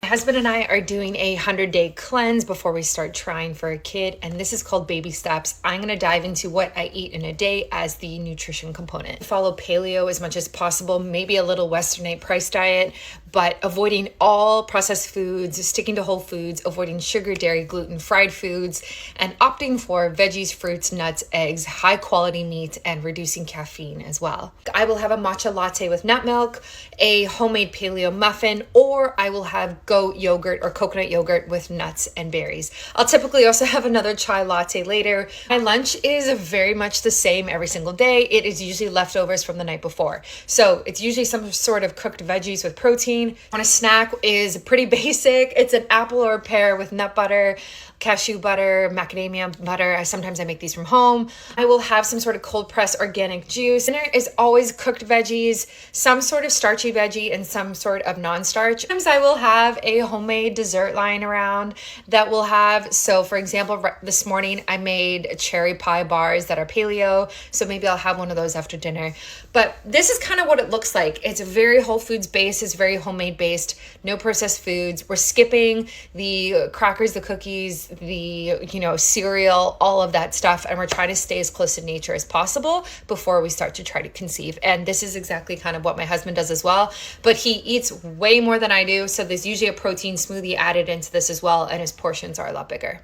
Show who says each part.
Speaker 1: My husband and I are doing a 100-day cleanse before we start trying for a kid, and this is called Baby Steps. I'm going to dive into what I eat in a day as the nutrition component. Follow paleo as much as possible, maybe a little Westernate price diet, but avoiding all processed foods, sticking to whole foods, avoiding sugar, dairy, gluten, fried foods, and opting for veggies, fruits, nuts, eggs, high quality meat, and reducing caffeine as well. I will have a matcha latte with nut milk, a homemade paleo muffin, or I will have goat yogurt or coconut yogurt with nuts and berries. I'll typically also have another chai latte later. My lunch is very much the same every single day. It is usually leftovers from the night before. So it's usually some sort of cooked veggies with protein. On a snack is pretty basic. It's an apple or a pear with nut butter, cashew butter, macadamia butter. Sometimes I make these from home. I will have some sort of cold pressed organic juice. Dinner is always cooked veggies, some sort of starchy veggie, and some sort of non-starch. Sometimes I will have a homemade dessert lying around that will have, so for example, this morning I made cherry pie bars that are paleo, so maybe I'll have one of those after dinner. But this is kind of what it looks like. It's very whole foods based, it's very homemade based, no processed foods. We're skipping the crackers, the cookies, the cereal, all of that stuff, and we're trying to stay as close to nature as possible before we start to try to conceive. And this is exactly kind of what my husband does as well, but he eats way more than I do, so there's usually a protein smoothie added into this as well, and his portions are a lot bigger.